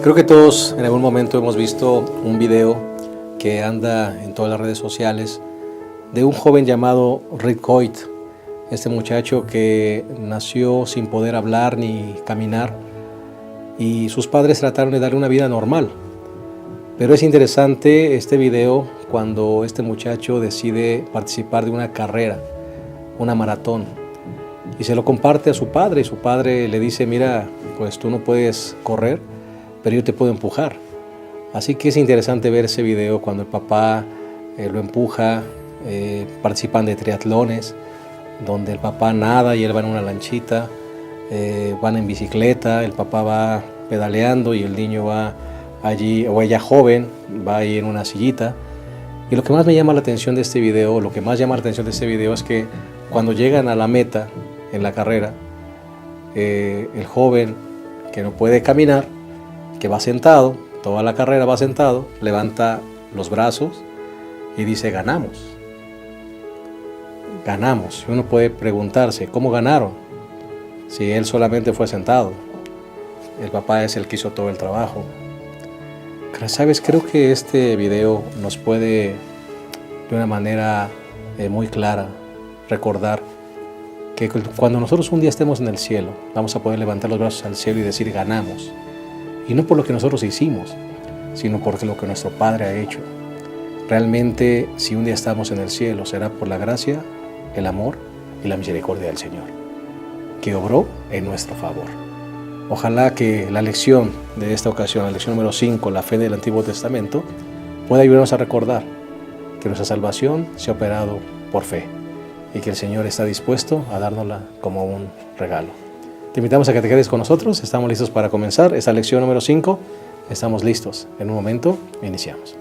Creo que todos en algún momento hemos visto un video que anda en todas las redes sociales de un joven llamado Rick Coit, este muchacho que nació sin poder hablar ni caminar y sus padres trataron de darle una vida normal. Pero es interesante este video cuando este muchacho decide participar de una carrera, una maratón, y se lo comparte a su padre y su padre le dice: mira, pues tú no puedes correr, pero yo te puedo empujar. Así que es interesante ver ese video cuando el papá lo empuja. Participan de triatlones donde el papá nada y él va en una lanchita, van en bicicleta, el papá va pedaleando y el niño va allí, o ella joven, va ahí en una sillita. Y lo que más me llama la atención de este video, lo que más llama la atención de este video es que cuando llegan a la meta en la carrera, el joven que no puede caminar, que va sentado, toda la carrera va sentado, levanta los brazos y dice: ganamos. Ganamos. Y uno puede preguntarse, ¿cómo ganaron? Si él solamente fue sentado. El papá es el que hizo todo el trabajo. Pero, ¿sabes? Creo que este video nos puede, de una manera muy clara, recordar que cuando nosotros un día estemos en el cielo, vamos a poder levantar los brazos al cielo y decir: ganamos. Y no por lo que nosotros hicimos, sino por lo que nuestro Padre ha hecho. Realmente, si un día estamos en el cielo, será por la gracia, el amor y la misericordia del Señor, que obró en nuestro favor. Ojalá que la lección de esta ocasión, la lección número 5, la fe del Antiguo Testamento, pueda ayudarnos a recordar que nuestra salvación se ha operado por fe y que el Señor está dispuesto a dárnosla como un regalo. Te invitamos a que te quedes con nosotros. Estamos listos para comenzar esta lección número 5. Estamos listos. En un momento iniciamos.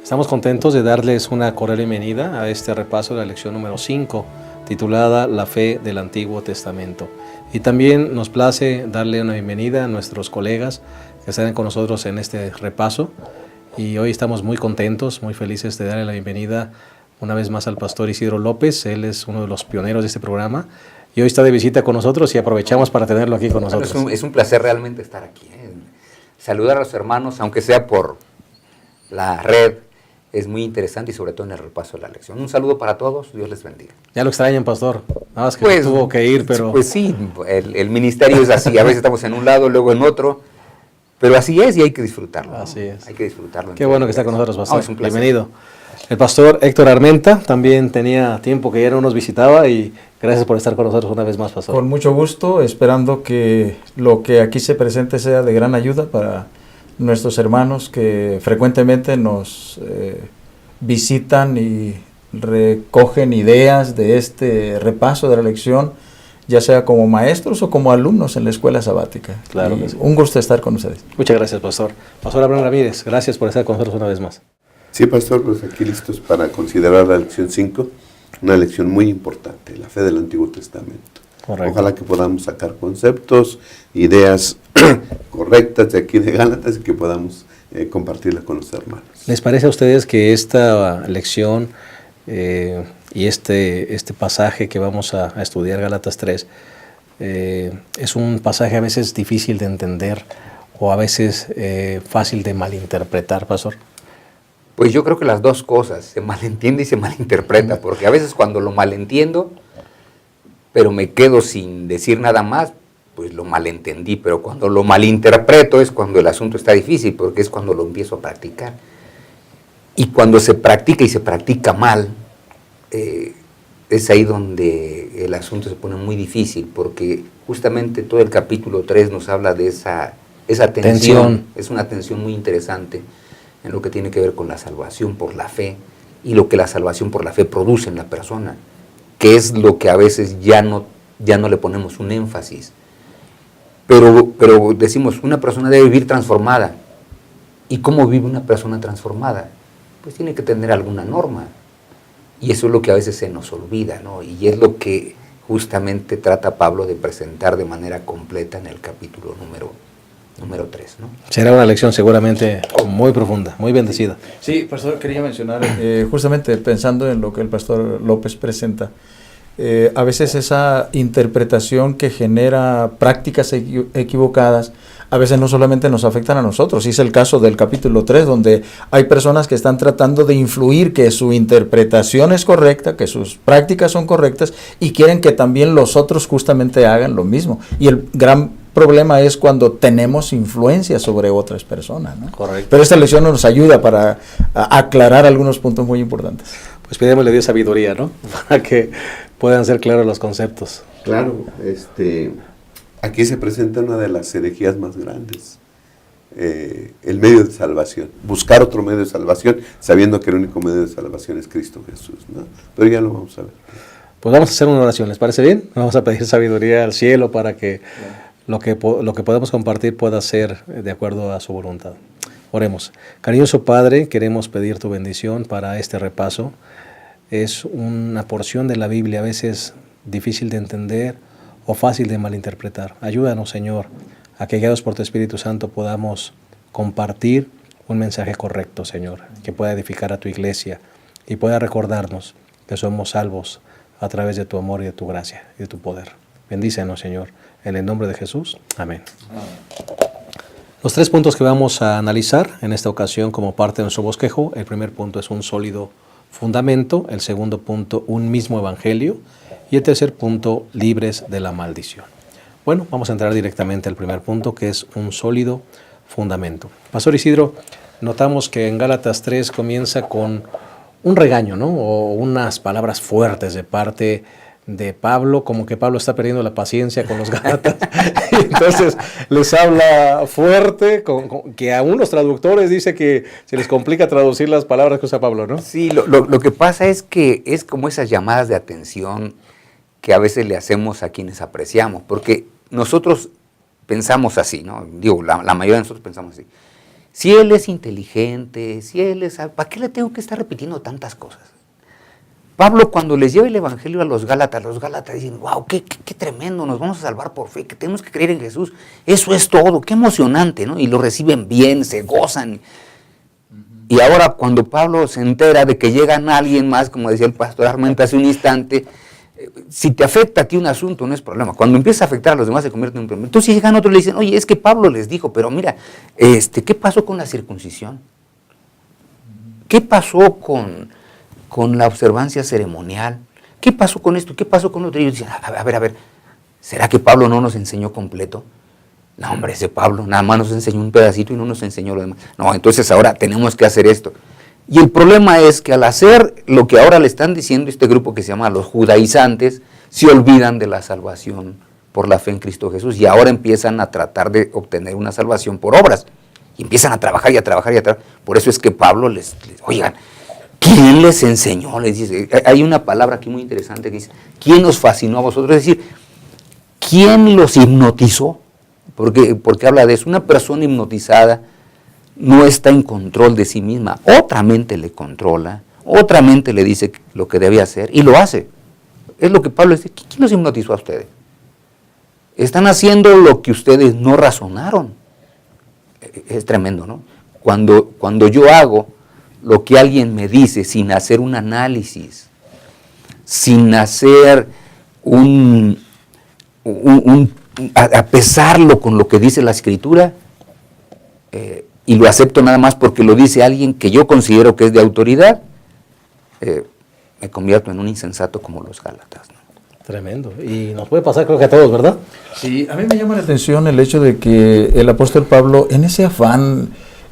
Estamos contentos de darles una cordial bienvenida a este repaso de la lección número 5, titulada La fe del Antiguo Testamento. Y también nos place darle una bienvenida a nuestros colegas que están con nosotros en este repaso. Y hoy estamos muy contentos, muy felices de darle la bienvenida una vez más al pastor Isidro López. Él es uno de los pioneros de este programa y hoy está de visita con nosotros y aprovechamos para tenerlo aquí con nosotros. Bueno, es un placer realmente estar aquí. Saludar a los hermanos, aunque sea por la red, es muy interesante y sobre todo en el repaso de la lección. Un saludo para todos, Dios les bendiga. Ya lo extrañan, pastor. Nada más que pues, tuvo que ir, pero... Pues sí, el ministerio es así, a veces estamos en un lado, luego en otro, pero así es y hay que disfrutarlo. Así es. Hay que disfrutarlo. Qué bueno que está con nosotros, pastor. Es un placer. Bienvenido. El pastor Héctor Armenta también tenía tiempo que ya no nos visitaba y gracias por estar con nosotros una vez más, pastor. Con mucho gusto, esperando que lo que aquí se presente sea de gran ayuda para nuestros hermanos que frecuentemente nos visitan y recogen ideas de este repaso de la lección, ya sea como maestros o como alumnos en la escuela sabática. Claro que sí. Un gusto estar con ustedes. Muchas gracias, pastor. Pastor Abraham Ramírez, gracias por estar con nosotros una vez más. Sí, pastor, pues aquí listos para considerar la lección 5, una lección muy importante, la fe del Antiguo Testamento. Correcto. Ojalá que podamos sacar conceptos, ideas correctas de aquí de Gálatas y que podamos compartirlas con los hermanos. ¿Les parece a ustedes que esta lección y este pasaje que vamos a estudiar, Gálatas 3, es un pasaje a veces difícil de entender o a veces fácil de malinterpretar, pastor? Pues yo creo que las dos cosas, se malentiende y se malinterpreta, porque a veces cuando lo malentiendo, pero me quedo sin decir nada más, pues lo malentendí, pero cuando lo malinterpreto es cuando el asunto está difícil, porque es cuando lo empiezo a practicar. Y cuando se practica y se practica mal, es ahí donde el asunto se pone muy difícil, porque justamente todo el capítulo 3 nos habla de esa tensión. Es una tensión muy interesante en lo que tiene que ver con la salvación por la fe y lo que la salvación por la fe produce en la persona, que es lo que a veces ya no le ponemos un énfasis. Pero decimos, una persona debe vivir transformada. ¿Y cómo vive una persona transformada? Pues tiene que tener alguna norma. Y eso es lo que a veces se nos olvida, ¿no? Y es lo que justamente trata Pablo de presentar de manera completa en el capítulo número número 3, ¿no? Será una lección seguramente muy profunda, muy bendecida. Sí, pastor, quería mencionar, justamente pensando en lo que el pastor López presenta, a veces esa interpretación que genera prácticas equivocadas, a veces no solamente nos afectan a nosotros, y es el caso del capítulo 3, donde hay personas que están tratando de influir que su interpretación es correcta, que sus prácticas son correctas, y quieren que también los otros justamente hagan lo mismo. Y el gran problema es cuando tenemos influencia sobre otras personas, ¿no? Correcto. Pero esta lección nos ayuda para aclarar algunos puntos muy importantes. Pues pidémosle a Dios sabiduría, ¿no? Para que puedan ser claros los conceptos. Claro, aquí se presenta una de las herejías más grandes, el medio de salvación, buscar otro medio de salvación, sabiendo que el único medio de salvación es Cristo Jesús, ¿no? Pero ya lo vamos a ver. Pues vamos a hacer una oración, ¿les parece bien? Vamos a pedir sabiduría al cielo para que lo que podamos compartir pueda ser de acuerdo a su voluntad. Oremos. Cariñoso Padre, queremos pedir tu bendición para este repaso. Es una porción de la Biblia a veces difícil de entender o fácil de malinterpretar. Ayúdanos, Señor, a que guiados por tu Espíritu Santo podamos compartir un mensaje correcto, Señor, que pueda edificar a tu iglesia y pueda recordarnos que somos salvos a través de tu amor y de tu gracia y de tu poder. Bendícenos, Señor, en el nombre de Jesús. Amén. Los 3 puntos que vamos a analizar en esta ocasión como parte de nuestro bosquejo: el primer punto es un sólido fundamento, el segundo punto, un mismo evangelio, y el tercer punto, libres de la maldición. Bueno, vamos a entrar directamente al primer punto, que es un sólido fundamento. Pastor Isidro, notamos que en Gálatas 3 comienza con un regaño, ¿no? O unas palabras fuertes de parte de Pablo, como que Pablo está perdiendo la paciencia con los gálatas. Entonces les habla fuerte, que aún los traductores dice que se les complica traducir las palabras que usa Pablo, ¿no? Sí, lo que pasa es que es como esas llamadas de atención que a veces le hacemos a quienes apreciamos, porque nosotros pensamos así, ¿no? Digo, la mayoría de nosotros pensamos así. Si él es inteligente, si él es... ¿Para qué le tengo que estar repitiendo tantas cosas? Pablo, cuando les lleva el evangelio a los Gálatas dicen, wow, qué tremendo, nos vamos a salvar por fe, que tenemos que creer en Jesús. Eso es todo, qué emocionante, ¿no? Y lo reciben bien, se gozan. Y ahora cuando Pablo se entera de que llegan a alguien más, como decía el pastor Armenta hace un instante, si te afecta a ti un asunto no es problema. Cuando empieza a afectar a los demás se convierte en un problema. Entonces llegan otros y le dicen, oye, es que Pablo les dijo, pero mira, ¿qué pasó con la circuncisión? ¿Qué pasó con la observancia ceremonial? ¿Qué pasó con esto? ¿Qué pasó con lo otro? Y ellos dicen, a ver, ¿será que Pablo no nos enseñó completo? No, hombre, ese Pablo nada más nos enseñó un pedacito y no nos enseñó lo demás. No, entonces ahora tenemos que hacer esto. Y el problema es que al hacer lo que ahora le están diciendo este grupo que se llama los judaizantes, se olvidan de la salvación por la fe en Cristo Jesús y ahora empiezan a tratar de obtener una salvación por obras. Y empiezan a trabajar y a trabajar y a trabajar. Por eso es que Pablo les oigan, ¿quién les enseñó? Les dice, hay una palabra aquí muy interesante que dice, ¿quién os fascinó a vosotros? Es decir, ¿quién los hipnotizó? Porque habla de eso. Una persona hipnotizada no está en control de sí misma. Otra mente le controla, otra mente le dice lo que debe hacer y lo hace. Es lo que Pablo dice. ¿Quién los hipnotizó a ustedes? Están haciendo lo que ustedes no razonaron. Es tremendo, ¿no? Cuando yo hago lo que alguien me dice sin hacer un análisis, sin hacer a pesarlo con lo que dice la Escritura, y lo acepto nada más porque lo dice alguien que yo considero que es de autoridad, me convierto en un insensato como los Gálatas, ¿no? Tremendo. Y nos puede pasar creo que a todos, ¿verdad? Sí, a mí me llama la atención el hecho de que el apóstol Pablo, en ese afán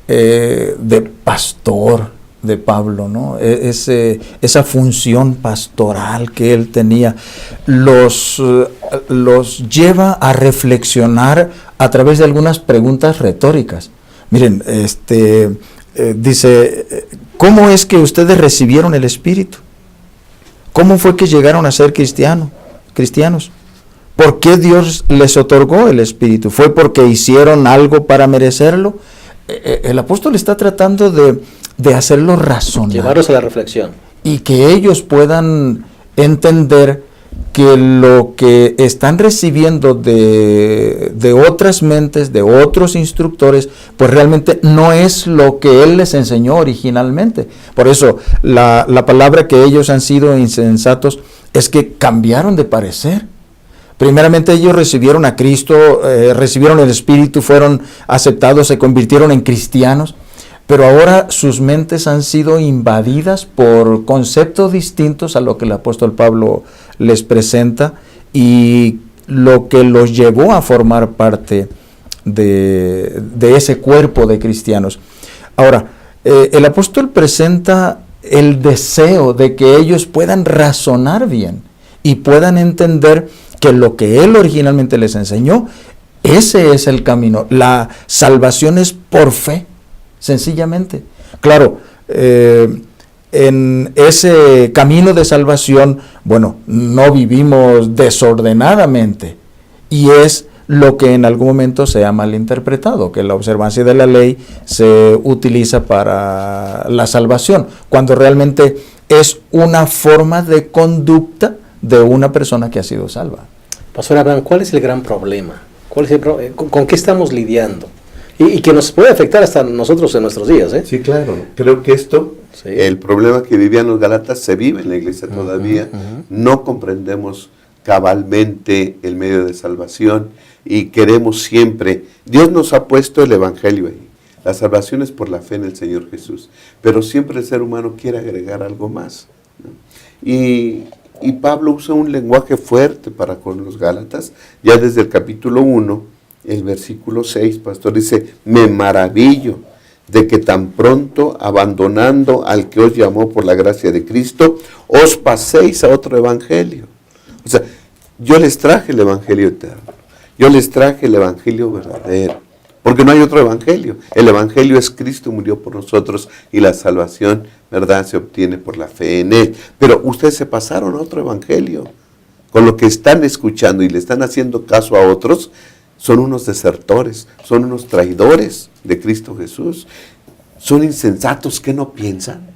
de pastor de Pablo, ¿no? Esa función pastoral que él tenía, los lleva a reflexionar a través de algunas preguntas retóricas. Miren, dice, ¿cómo es que ustedes recibieron el Espíritu? ¿Cómo fue que llegaron a ser cristianos? ¿Por qué Dios les otorgó el Espíritu? ¿Fue porque hicieron algo para merecerlo? El apóstol está tratando de hacerlo razonar. Llevarlos a la reflexión. Y que ellos puedan entender que lo que están recibiendo de otras mentes, de otros instructores, pues realmente no es lo que Él les enseñó originalmente. Por eso la palabra que ellos han sido insensatos es que cambiaron de parecer. Primeramente ellos recibieron a Cristo, recibieron el Espíritu, fueron aceptados, se convirtieron en cristianos, pero ahora sus mentes han sido invadidas por conceptos distintos a lo que el apóstol Pablo les presenta y lo que los llevó a formar parte de ese cuerpo de cristianos. Ahora, el apóstol presenta el deseo de que ellos puedan razonar bien y puedan entender que lo que él originalmente les enseñó, ese es el camino. La salvación es por fe, sencillamente. Claro, en ese camino de salvación, bueno, no vivimos desordenadamente, y es lo que en algún momento se ha malinterpretado, que la observancia de la ley se utiliza para la salvación, cuando realmente es una forma de conducta de una persona que ha sido salva. Pastor Abraham, ¿cuál es el gran problema? ¿Con qué estamos lidiando? Y que nos puede afectar hasta nosotros en nuestros días, ¿eh? Sí, claro. Creo que esto, sí, el problema que vivían los Gálatas, se vive en la iglesia todavía. No comprendemos cabalmente el medio de salvación y queremos siempre. Dios nos ha puesto el evangelio ahí. La salvación es por la fe en el Señor Jesús. Pero siempre el ser humano quiere agregar algo más, ¿no? Y Pablo usa un lenguaje fuerte para con los Gálatas. Ya desde el capítulo 1, el versículo 6, pastor, dice: me maravillo de que tan pronto, abandonando al que os llamó por la gracia de Cristo, os paséis a otro evangelio. O sea, yo les traje el evangelio eterno, yo les traje el evangelio verdadero, porque no hay otro evangelio. El evangelio es Cristo murió por nosotros y la salvación, ¿verdad?, se obtiene por la fe en Él. Pero ustedes se pasaron a otro evangelio. Con lo que están escuchando y le están haciendo caso a otros, son unos desertores, son unos traidores de Cristo Jesús. Son insensatos que no piensan,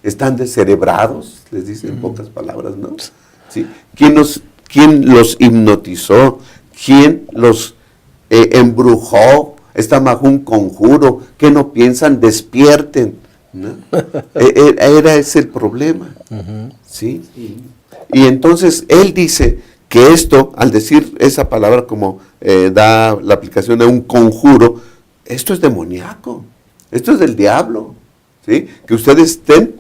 están descerebrados, les dicen en pocas palabras, ¿no? ¿Sí? ¿Quién los hipnotizó? ¿Quién los embrujó? Está bajo un conjuro. ¿Qué no piensan? Despierten, ¿no? Era ese el problema, ¿sí? Y entonces él dice que esto, al decir esa palabra como da la aplicación de un conjuro, esto es demoníaco, esto es del diablo, ¿sí? Que ustedes estén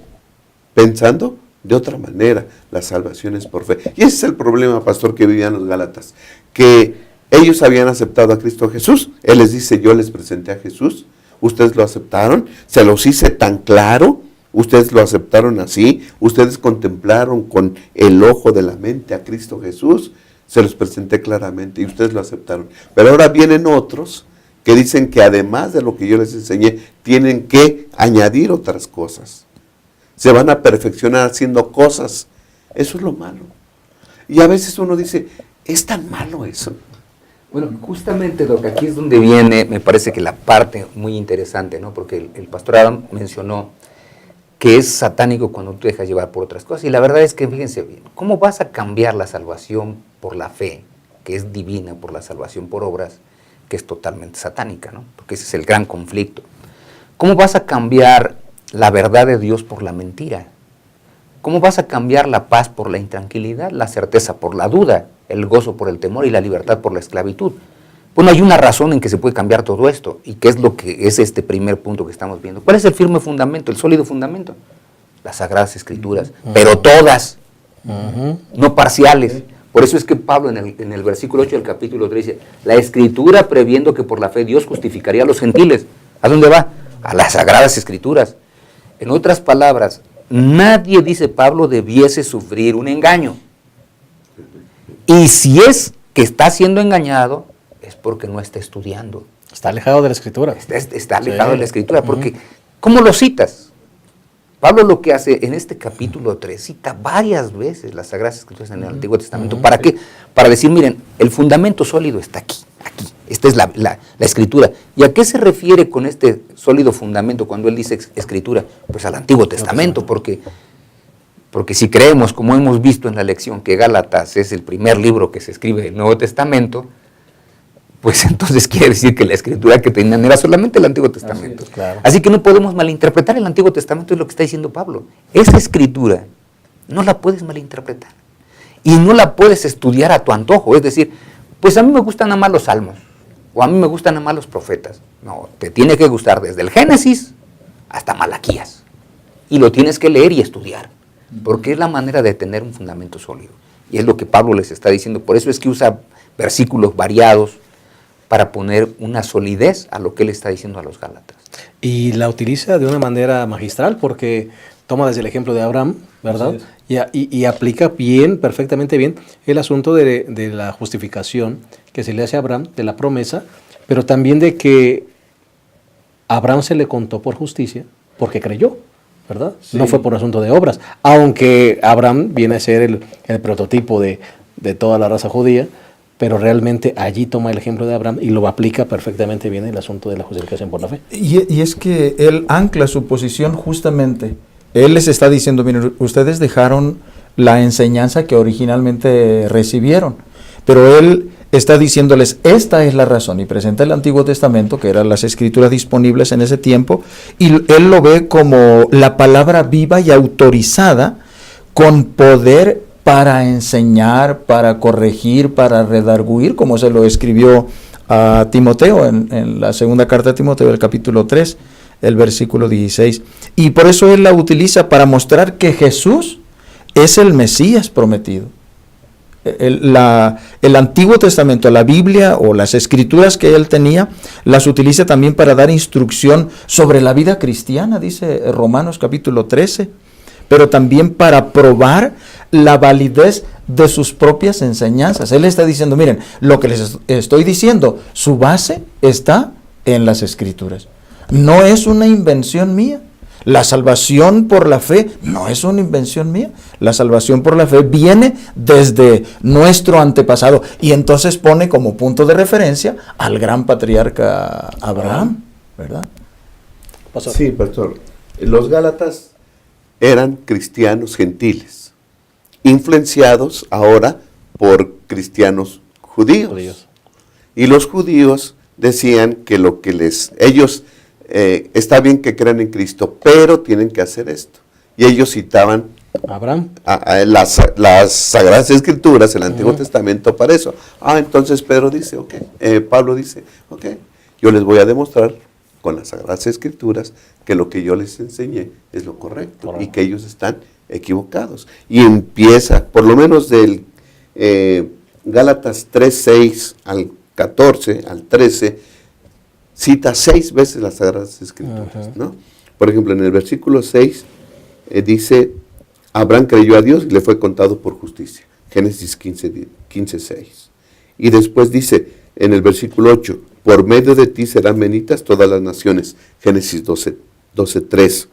pensando de otra manera. La salvación es por fe. Y ese es el problema, pastor, que vivían los Gálatas, que ellos habían aceptado a Cristo Jesús. Él les dice: yo les presenté a Jesús, ustedes lo aceptaron, se los hice tan claro, ustedes lo aceptaron así, ustedes contemplaron con el ojo de la mente a Cristo Jesús, se los presenté claramente y ustedes lo aceptaron. Pero ahora vienen otros que dicen que además de lo que yo les enseñé, tienen que añadir otras cosas. Se van a perfeccionar haciendo cosas. Eso es lo malo. Y a veces uno dice: ¿es tan malo eso? Bueno, justamente lo que aquí es donde viene, me parece que la parte muy interesante, ¿no? Porque el pastor Adam mencionó que es satánico cuando tú te dejas llevar por otras cosas. Y la verdad es que, fíjense bien, ¿cómo vas a cambiar la salvación por la fe, que es divina, por la salvación por obras, que es totalmente satánica, ¿no? Porque ese es el gran conflicto. ¿Cómo vas a cambiar la verdad de Dios por la mentira? ¿Cómo vas a cambiar la paz por la intranquilidad, la certeza por la duda, el gozo por el temor y la libertad por la esclavitud? Bueno, hay una razón en que se puede cambiar todo esto, y que es lo que es este primer punto que estamos viendo. ¿Cuál es el firme fundamento, el sólido fundamento? Las Sagradas Escrituras, pero todas, no parciales. Por eso es que Pablo en el versículo 8 del capítulo 3 dice: la Escritura, previendo que por la fe Dios justificaría a los gentiles. ¿A dónde va? A las Sagradas Escrituras. En otras palabras, nadie, dice Pablo, debiese sufrir un engaño. Y si es que está siendo engañado, es porque no está estudiando. Está alejado de la Escritura. Está alejado de la Escritura, porque ¿cómo lo citas? Pablo lo que hace en este capítulo 3, cita varias veces las Sagradas Escrituras en el Antiguo Testamento. ¿Para qué? Para decir: miren, el fundamento sólido está aquí. Esta es la Escritura. ¿Y a qué se refiere con este sólido fundamento cuando él dice Escritura? Pues al Antiguo Testamento, porque Porque si creemos, como hemos visto en la lección, que Gálatas es el primer libro que se escribe del Nuevo Testamento, pues entonces quiere decir que la escritura que tenían era solamente el Antiguo Testamento. Claro. Así que no podemos malinterpretar el Antiguo Testamento, es lo que está diciendo Pablo. Esa escritura no la puedes malinterpretar. Y no la puedes estudiar a tu antojo. Es decir, pues a mí me gustan nada más los salmos, o a mí me gustan nada más los profetas. No, te tiene que gustar desde el Génesis hasta Malaquías. Y lo tienes que leer y estudiar, porque es la manera de tener un fundamento sólido. Y es lo que Pablo les está diciendo. Por eso es que usa versículos variados para poner una solidez a lo que él está diciendo a los Gálatas. Y la utiliza de una manera magistral porque toma desde el ejemplo de Abraham, ¿verdad? Y aplica bien, perfectamente bien, el asunto de la justificación que se le hace a Abraham, de la promesa, pero también de que a Abraham se le contó por justicia porque creyó, ¿verdad? Sí. No fue por asunto de obras, aunque Abraham viene a ser el prototipo de toda la raza judía, pero realmente allí toma el ejemplo de Abraham y lo aplica perfectamente bien el asunto de la justificación por la fe. Y es que él ancla su posición justamente. Él les está diciendo, miren, ustedes dejaron la enseñanza que originalmente recibieron, pero él está diciéndoles, esta es la razón, y presenta el Antiguo Testamento, que eran las escrituras disponibles en ese tiempo, y él lo ve como la palabra viva y autorizada con poder para enseñar, para corregir, para redarguir, como se lo escribió a Timoteo en la segunda carta de Timoteo, el capítulo 3, el versículo 16. Y por eso él la utiliza para mostrar que Jesús es el Mesías prometido. El Antiguo Testamento, la Biblia o las escrituras que él tenía, las utiliza también para dar instrucción sobre la vida cristiana, dice Romanos capítulo 13, pero también para probar la validez de sus propias enseñanzas. Él está diciendo, miren, lo que les estoy diciendo, su base está en las escrituras. No es una invención mía. La salvación por la fe no es una invención mía. La salvación por la fe viene desde nuestro antepasado. Y entonces pone como punto de referencia al gran patriarca Abraham, ¿verdad? Pastor. Sí, pastor. Los Gálatas eran cristianos gentiles, influenciados ahora por cristianos judíos. Y los judíos decían que lo que ellos está bien que crean en Cristo, pero tienen que hacer esto. Y ellos citaban Abraham. a las Sagradas Escrituras, el Antiguo Testamento para eso. Entonces Pedro dice, Pablo dice, yo les voy a demostrar con las Sagradas Escrituras que lo que yo les enseñé es lo correcto y que ellos están equivocados. Y empieza, por lo menos del Gálatas 3:6 al 14, al 13, cita 6 veces las Sagradas Escrituras, ¿no? Por ejemplo, en el versículo 6 dice, Abraham creyó a Dios y le fue contado por justicia. Génesis 15:6. Y después dice, en el versículo 8, por medio de ti serán benditas todas las naciones. Génesis 12:3.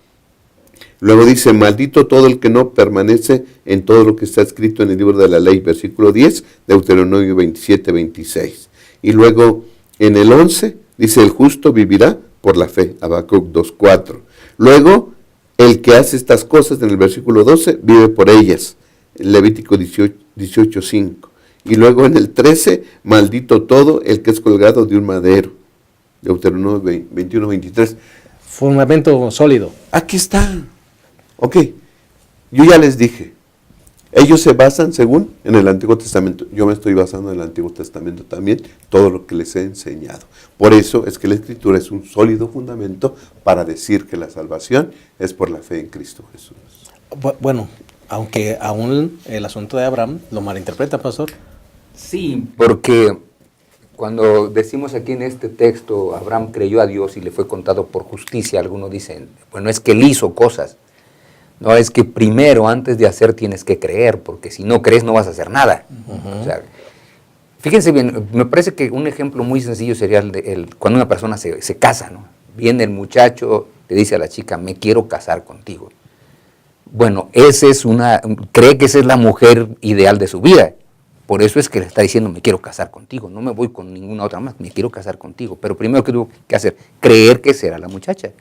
Luego dice, maldito todo el que no permanece en todo lo que está escrito en el libro de la ley. Versículo 10, Deuteronomio 27:26. Y luego en el 11 dice, el justo vivirá por la fe. Habacuc 2:4. Luego, el que hace estas cosas en el versículo 12 vive por ellas. Levítico 18:5. Y luego en el 13, maldito todo el que es colgado de un madero. Deuteronomio 21:23. Fundamento sólido. Aquí está. Yo ya les dije, ellos se basan según en el Antiguo Testamento. Yo me estoy basando en el Antiguo Testamento también, todo lo que les he enseñado. Por eso es que la Escritura es un sólido fundamento para decir que la salvación es por la fe en Cristo Jesús. Bueno, aunque aún el asunto de Abraham lo malinterpreta, pastor. Sí, porque cuando decimos aquí en este texto, Abraham creyó a Dios y le fue contado por justicia, algunos dicen, bueno, es que él hizo cosas. No, es que primero, antes de hacer, tienes que creer, porque si no crees no vas a hacer nada. O sea, fíjense bien, me parece que un ejemplo muy sencillo sería cuando una persona se casa, ¿no? Viene el muchacho, le dice a la chica, me quiero casar contigo. Bueno, cree que esa es la mujer ideal de su vida. Por eso es que le está diciendo, me quiero casar contigo, no me voy con ninguna otra más, me quiero casar contigo. Pero primero que tuvo que hacer, creer que esa era la muchacha.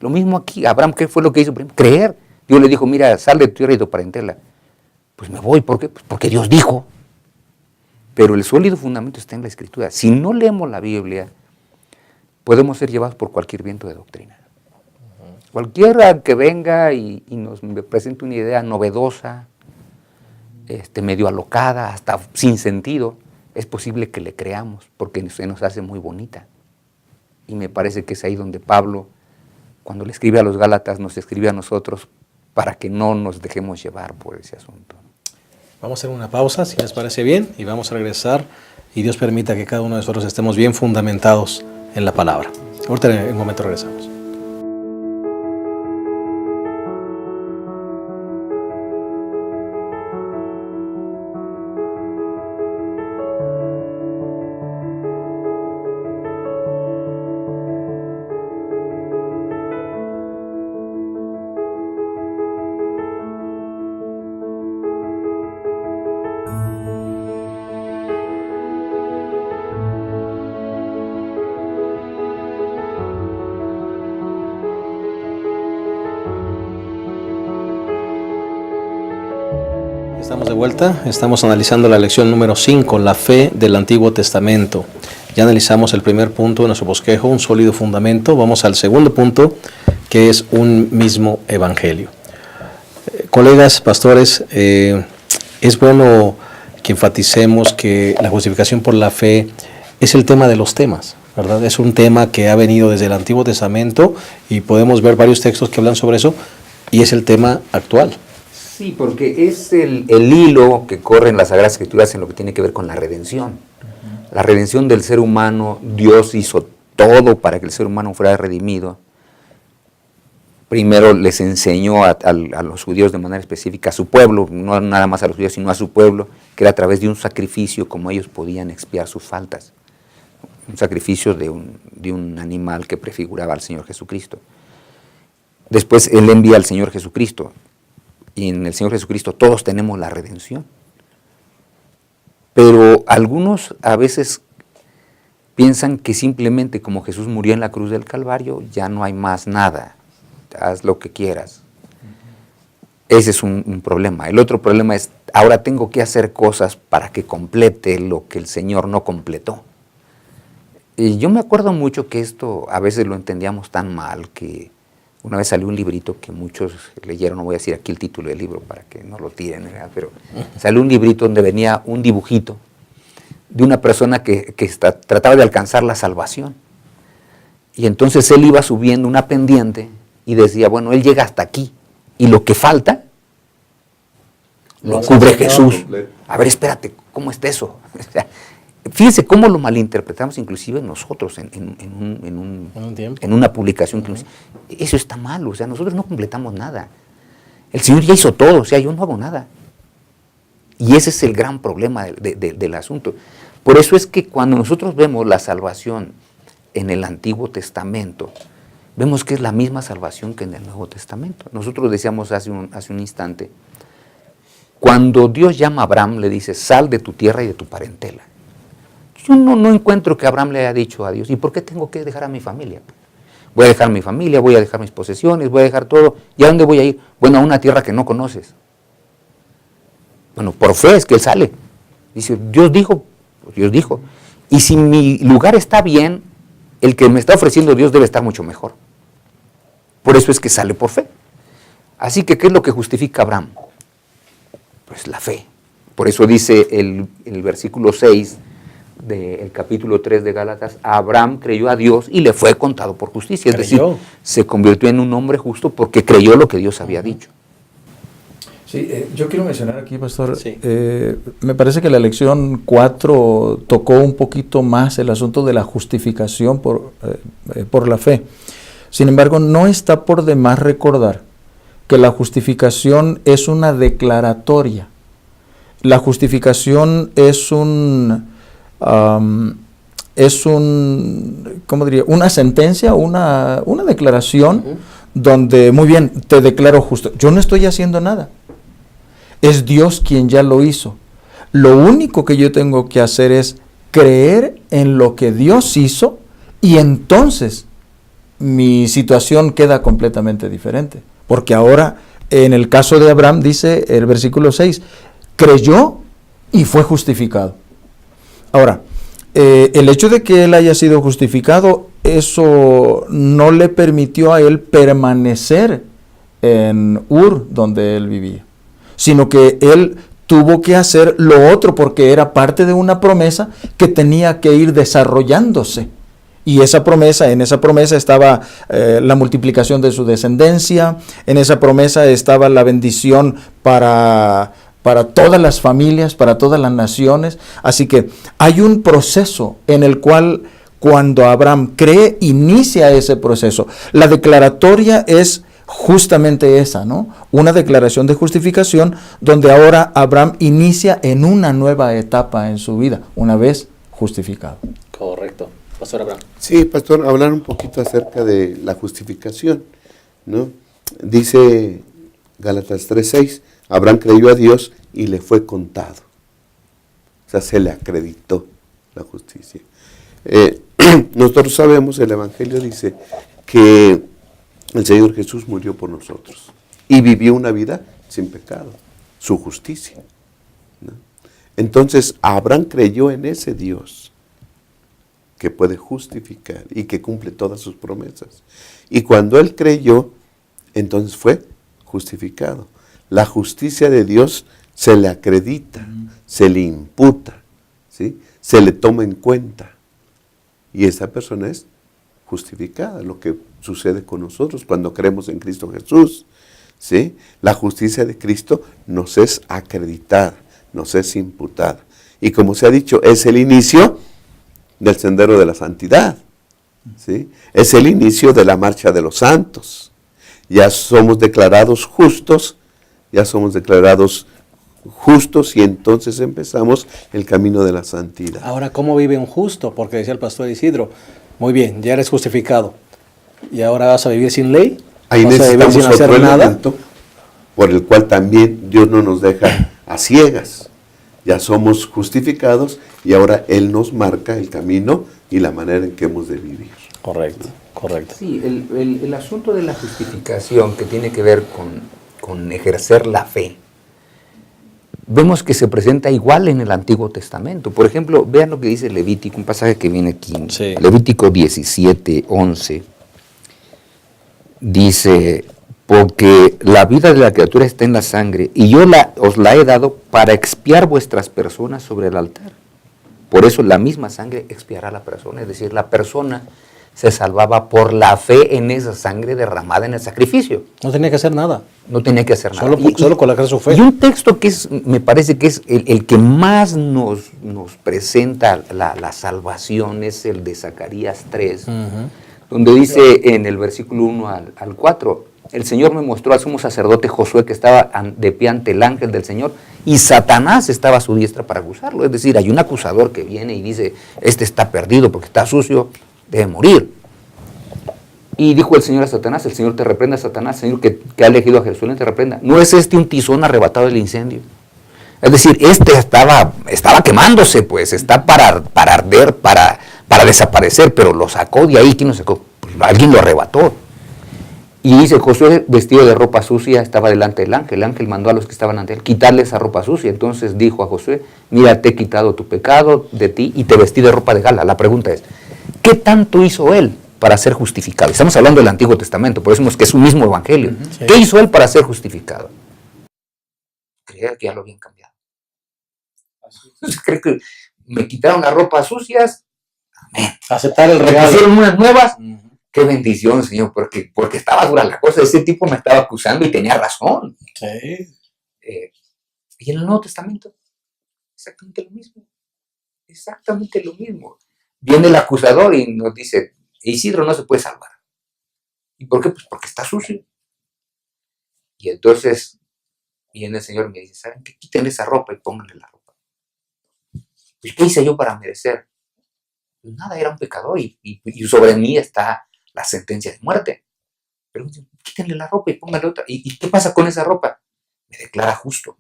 Lo mismo aquí, Abraham, ¿qué fue lo que hizo primero? Creer. Dios le dijo, mira, sal de tu tierra y de tu parentela. Pues me voy, ¿por qué? Pues porque Dios dijo. Pero el sólido fundamento está en la Escritura. Si no leemos la Biblia, podemos ser llevados por cualquier viento de doctrina. Cualquiera que venga y nos presente una idea novedosa, medio alocada, hasta sin sentido, es posible que le creamos, porque se nos hace muy bonita. Y me parece que es ahí donde Pablo, cuando le escribe a los Gálatas, nos escribe a nosotros para que no nos dejemos llevar por ese asunto. Vamos a hacer una pausa, si les parece bien, y vamos a regresar, y Dios permita que cada uno de nosotros estemos bien fundamentados en la palabra. Ahorita en un momento regresamos. Estamos de vuelta, estamos analizando la lección número 5, la fe del Antiguo Testamento. Ya analizamos el primer punto de nuestro bosquejo, un sólido fundamento. Vamos al segundo punto, que es un mismo evangelio. Colegas, pastores, es bueno que enfaticemos que la justificación por la fe es el tema de los temas, ¿verdad? Es un tema que ha venido desde el Antiguo Testamento y podemos ver varios textos que hablan sobre eso y es el tema actual. Sí, porque es el hilo que corre en las Sagradas Escrituras en lo que tiene que ver con la redención. La redención del ser humano, Dios hizo todo para que el ser humano fuera redimido. Primero les enseñó a los judíos de manera específica, a su pueblo, no nada más a los judíos, sino a su pueblo, que era a través de un sacrificio como ellos podían expiar sus faltas. Un sacrificio de un animal que prefiguraba al Señor Jesucristo. Después Él envía al Señor Jesucristo. Y en el Señor Jesucristo todos tenemos la redención. Pero algunos a veces piensan que simplemente como Jesús murió en la cruz del Calvario, ya no hay más nada, haz lo que quieras. Ese es un problema. El otro problema es, ahora tengo que hacer cosas para que complete lo que el Señor no completó. Y yo me acuerdo mucho que esto a veces lo entendíamos tan mal que una vez salió un librito que muchos leyeron, no voy a decir aquí el título del libro para que no lo tiren, ¿verdad? Pero salió un librito donde venía un dibujito de una persona que trataba de alcanzar la salvación. Y entonces él iba subiendo una pendiente y decía, bueno, él llega hasta aquí y lo que falta lo cubre Jesús. A ver, espérate, ¿cómo está eso? O sea, fíjense cómo lo malinterpretamos inclusive nosotros en una publicación. Eso está mal, o sea, nosotros no completamos nada. El Señor ya hizo todo, o sea, yo no hago nada. Y ese es el gran problema del asunto. Por eso es que cuando nosotros vemos la salvación en el Antiguo Testamento, vemos que es la misma salvación que en el Nuevo Testamento. Nosotros decíamos hace un instante, cuando Dios llama a Abraham, le dice, sal de tu tierra y de tu parentela. Yo no encuentro que Abraham le haya dicho a Dios, ¿y por qué tengo que dejar a mi familia? Voy a dejar mi familia, voy a dejar mis posesiones, voy a dejar todo. ¿Y a dónde voy a ir? Bueno, a una tierra que no conoces. Bueno, por fe es que él sale. Dice, Dios dijo, pues Dios dijo. Y si mi lugar está bien, el que me está ofreciendo Dios debe estar mucho mejor. Por eso es que sale por fe. Así que, ¿qué es lo que justifica a Abraham? Pues la fe. Por eso dice el versículo 6 del capítulo 3 de Gálatas, Abraham creyó a Dios y le fue contado por justicia. Es decir, se convirtió en un hombre justo porque creyó lo que Dios había dicho. Sí, yo quiero mencionar aquí, pastor, sí. Me parece que la lección 4 tocó un poquito más el asunto de la justificación por la fe. Sin embargo, no está por demás recordar que la justificación es una declaratoria. La justificación es ¿cómo diría? Una sentencia, una declaración donde, muy bien, te declaro justo. Yo no estoy haciendo nada. Es Dios quien ya lo hizo. Lo único que yo tengo que hacer es creer en lo que Dios hizo y entonces mi situación queda completamente diferente. Porque ahora en el caso de Abraham, dice el versículo 6, creyó y fue justificado. Ahora, el hecho de que él haya sido justificado, eso no le permitió a él permanecer en Ur, donde él vivía, sino que él tuvo que hacer lo otro porque era parte de una promesa que tenía que ir desarrollándose. Y esa promesa, en esa promesa estaba la multiplicación de su descendencia, en esa promesa estaba la bendición para todas las familias, para todas las naciones. Así que hay un proceso en el cual cuando Abraham cree, inicia ese proceso. La declaratoria es justamente esa, ¿no? Una declaración de justificación donde ahora Abraham inicia en una nueva etapa en su vida, una vez justificado. Correcto. Pastor Abraham. Sí, pastor, hablar un poquito acerca de la justificación, ¿no? Dice Gálatas 3:6, Abraham creyó a Dios y le fue contado. O sea, se le acreditó la justicia. Nosotros sabemos, el Evangelio dice que el Señor Jesús murió por nosotros y vivió una vida sin pecado, su justicia, ¿no? Entonces, Abraham creyó en ese Dios que puede justificar y que cumple todas sus promesas. Y cuando él creyó, entonces fue justificado. La justicia de Dios se le acredita, se le imputa, ¿sí? Se le toma en cuenta. Y esa persona es justificada, lo que sucede con nosotros cuando creemos en Cristo Jesús, ¿sí? La justicia de Cristo nos es acreditada, nos es imputada. Y como se ha dicho, es el inicio del sendero de la santidad, ¿sí? Es el inicio de la marcha de los santos. Ya somos declarados justos, y entonces empezamos el camino de la santidad. Ahora, ¿cómo vive un justo? Porque decía el pastor Isidro, muy bien, ya eres justificado, y ahora vas a vivir sin ley, Ahí vas a vivir necesitamos sin hacer otro nada. elemento por el cual también Dios no nos deja a ciegas. Ya somos justificados y ahora Él nos marca el camino y la manera en que hemos de vivir. Correcto, correcto. Sí, el asunto de la justificación que tiene que ver con ejercer la fe, vemos que se presenta igual en el Antiguo Testamento. Por ejemplo, vean lo que dice Levítico, un pasaje que viene aquí, Sí. Levítico 17:11, dice, porque la vida de la criatura está en la sangre, y yo os la he dado para expiar vuestras personas sobre el altar. Por eso la misma sangre expiará a la persona, es decir, la persona se salvaba por la fe en esa sangre derramada en el sacrificio. No tenía que hacer nada. No tenía que hacer nada. Solo con la gracia de su fe. Y un texto que me parece que es el que más nos presenta la salvación es el de Zacarías 3, donde dice en el versículo 1 al 4, el Señor me mostró al sumo sacerdote Josué que estaba de pie ante el ángel del Señor y Satanás estaba a su diestra para acusarlo. Es decir, hay un acusador que viene y dice, este está perdido porque está sucio, debe morir. Y dijo el Señor a Satanás, el Señor te reprenda, Satanás, el Señor que ha elegido a Jerusalén te reprenda. ¿No es este un tizón arrebatado del incendio? Es decir, este estaba quemándose, pues, está para arder, para desaparecer, pero lo sacó de ahí. ¿Quién lo sacó? Pues alguien lo arrebató. Y dice, Josué, vestido de ropa sucia, estaba delante del ángel. El ángel mandó a los que estaban ante él quitarle esa ropa sucia. Entonces dijo a Josué, mira, te he quitado tu pecado de ti y te vestí de ropa de gala. La pregunta es, ¿qué tanto hizo él para ser justificado? Estamos hablando del Antiguo Testamento, por eso decimos que es un mismo evangelio. Sí. ¿Qué hizo él para ser justificado? Creer que ya lo habían cambiado. Creo que me quitaron las ropas sucias. Amén. Aceptar el Me regalo. pusieron unas nuevas. Qué bendición, Señor, porque estaba dura la cosa. Ese tipo me estaba acusando y tenía razón. Sí. Y en el Nuevo Testamento, exactamente lo mismo. Exactamente lo mismo. Viene el acusador y nos dice, Isidro no se puede salvar. ¿Y por qué? Pues porque está sucio. Y entonces viene el Señor y me dice, ¿saben qué? Quítenle esa ropa y pónganle la ropa. ¿Y qué hice yo para merecer? Pues nada, era un pecador y sobre mí está la sentencia de muerte. Pero quítenle la ropa y pónganle otra. ¿Y qué pasa con esa ropa? Me declara justo.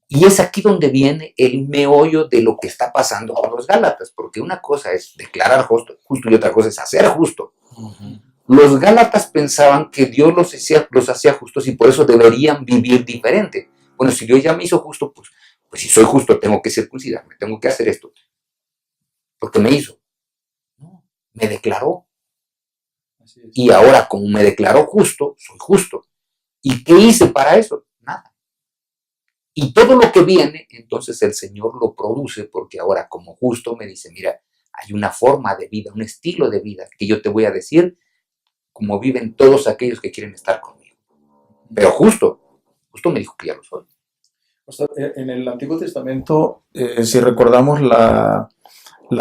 Y es aquí donde viene el meollo de lo que está pasando con los Gálatas, porque una cosa es declarar justo y otra cosa es hacer justo. Los Gálatas pensaban que Dios los hacía justos y por eso deberían vivir diferente. Bueno, si Dios ya me hizo justo, pues si soy justo tengo que circuncidarme, tengo que hacer esto. Porque me hizo. No, me declaró. Y ahora, como me declaró justo, soy justo. ¿Y qué hice para eso? Nada. Y todo lo que viene, entonces el Señor lo produce, porque ahora como justo me dice, mira, hay una forma de vida, un estilo de vida que yo te voy a decir como viven todos aquellos que quieren estar conmigo. Pero justo me dijo que ya lo soy. O sea, en el Antiguo Testamento, si recordamos la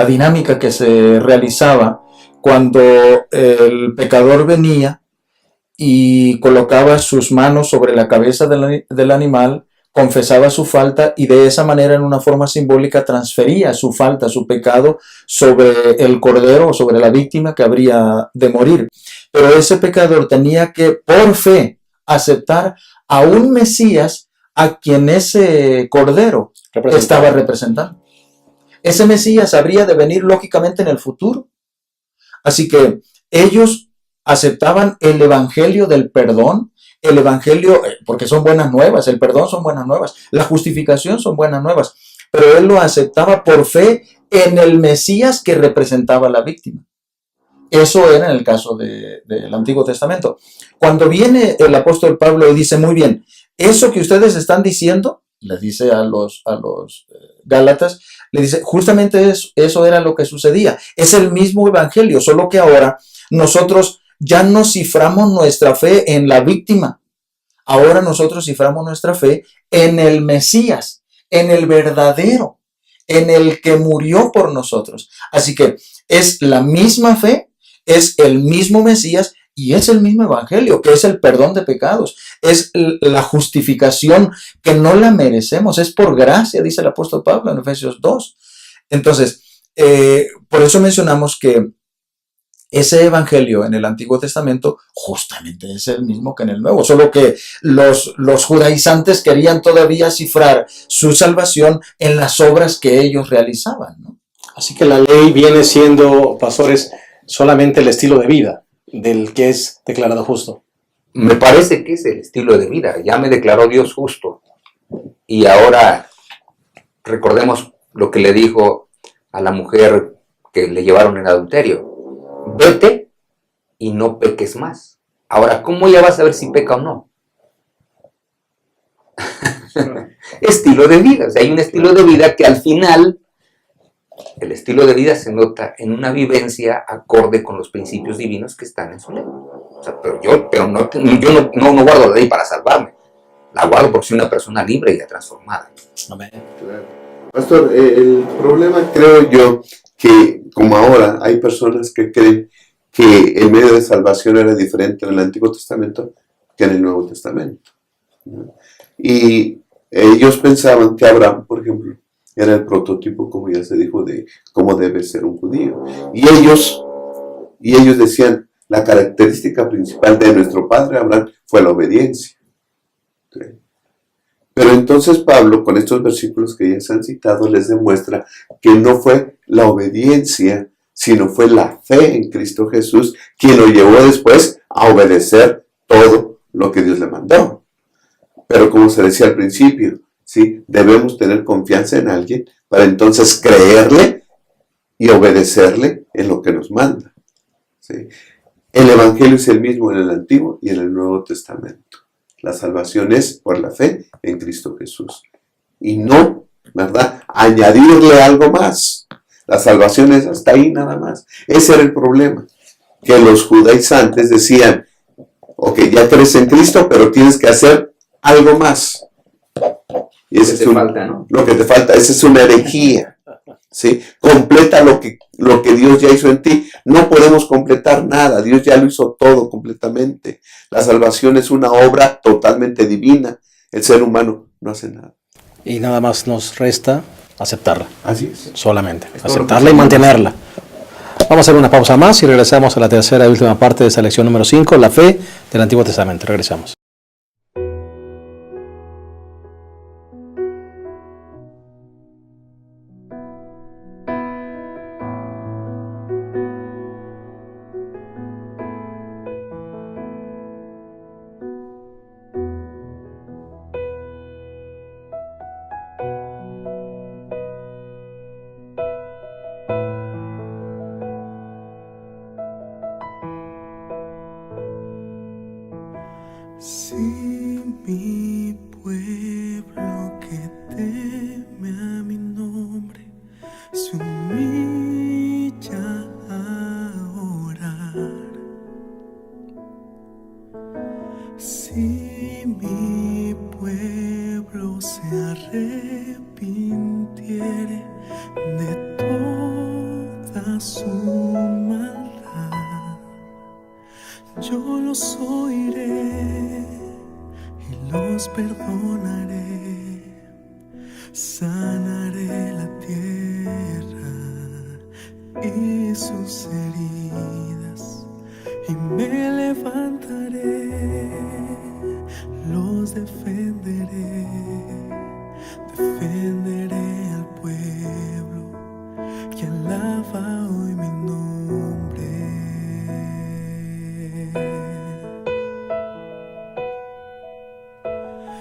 dinámica que se realizaba cuando el pecador venía y colocaba sus manos sobre la cabeza del animal, confesaba su falta y de esa manera, en una forma simbólica, transfería su falta, su pecado, sobre el cordero o sobre la víctima que habría de morir. Pero ese pecador tenía que, por fe, aceptar a un Mesías a quien ese cordero estaba representando. Ese Mesías habría de venir lógicamente en el futuro. Así que ellos aceptaban el evangelio del perdón, el evangelio, porque son buenas nuevas, el perdón son buenas nuevas, la justificación son buenas nuevas, pero él lo aceptaba por fe en el Mesías que representaba a la víctima. Eso era en el caso del Antiguo Testamento. Cuando viene el apóstol Pablo y dice, muy bien, eso que ustedes están diciendo, les dice a los Gálatas, le dice, justamente eso era lo que sucedía. Es el mismo evangelio, solo que ahora nosotros ya no ciframos nuestra fe en la víctima. Ahora nosotros ciframos nuestra fe en el Mesías, en el verdadero, en el que murió por nosotros. Así que es la misma fe, es el mismo Mesías y es el mismo evangelio, que es el perdón de pecados, es la justificación que no la merecemos, es por gracia, dice el apóstol Pablo en Efesios 2. Entonces, por eso mencionamos que ese evangelio en el Antiguo Testamento justamente es el mismo que en el Nuevo, solo que los judaizantes querían todavía cifrar su salvación en las obras que ellos realizaban, ¿no? Así que la ley viene siendo, pastores, solamente el estilo de vida del que es declarado justo. Me parece que es el estilo de vida. Ya me declaró Dios justo. Y ahora recordemos lo que le dijo a la mujer que le llevaron en adulterio. Vete y no peques más. Ahora, ¿cómo ella va a saber si peca o no? Estilo de vida. O sea, hay un estilo de vida que al final, el estilo de vida se nota en una vivencia acorde con los principios divinos que están en su ley. O sea, yo no guardo la ley para salvarme. La guardo porque soy una persona libre y ya transformada. Amén. Claro. Pastor, el problema creo yo que como ahora hay personas que creen que el medio de salvación era diferente en el Antiguo Testamento que en el Nuevo Testamento, ¿no? Y ellos pensaban que Abraham, por ejemplo, era el prototipo, como ya se dijo, de cómo debe ser un judío. Y ellos decían, la característica principal de nuestro padre Abraham fue la obediencia. ¿Sí? Pero entonces Pablo, con estos versículos que ya se han citado, les demuestra que no fue la obediencia, sino fue la fe en Cristo Jesús quien lo llevó después a obedecer todo lo que Dios le mandó. Pero como se decía al principio, ¿sí? Debemos tener confianza en alguien para entonces creerle y obedecerle en lo que nos manda, ¿sí? El Evangelio es el mismo en el Antiguo y en el Nuevo Testamento. La salvación es por la fe en Cristo Jesús. Y no, ¿verdad?, añadirle algo más. La salvación es hasta ahí nada más. Ese era el problema. Que los judaizantes decían, ok, ya crees en Cristo, pero tienes que hacer algo más. Y ese es falta, ¿no? Lo que te falta. Esa es una herejía. ¿Sí? Completa lo que Dios ya hizo en ti. No podemos completar nada. Dios ya lo hizo todo completamente. La salvación es una obra totalmente divina. El ser humano no hace nada. Y nada más nos resta aceptarla. Así es. Solamente. Aceptarla y mantenerla. Vamos a hacer una pausa más y regresamos a la tercera y última parte de esta lección número 5, la fe del Antiguo Testamento. Regresamos. Si mi pueblo que teme a mi nombre se humilla a orar, si mi pueblo se arrepintiere de toda su maldad, yo los oiré y los perdonaré, sanaré la tierra y sus heridas, y me levantaré, los defenderé, defenderé al pueblo que alaba hoy mi nombre.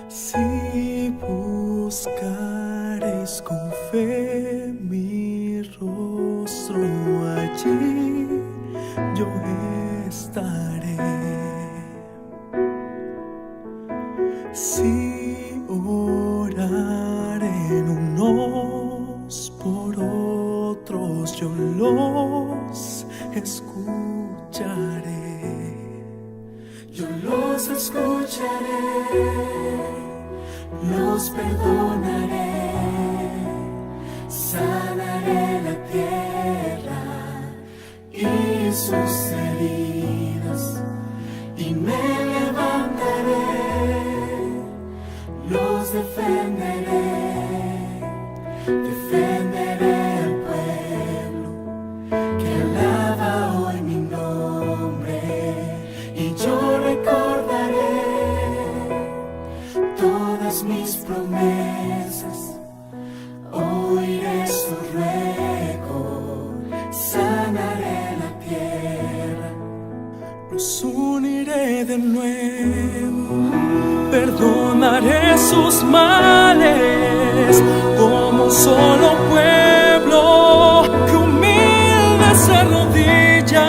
Si buscaréis con fe mi rostro, allí yo estaré. Si oraren unos por otros, yo los escucharé. Yo los escucharé, los perdonaré, sanaré la tierra y sus heridas, y me levantaré, los defenderé, defenderé al pueblo que alaba hoy mi nombre, y yo recordaré todas mis promesas, oiré su ruego, sanaré la tierra, los uniré de nuevo, perdonaré sus males, como un solo pueblo que humilde se arrodilla.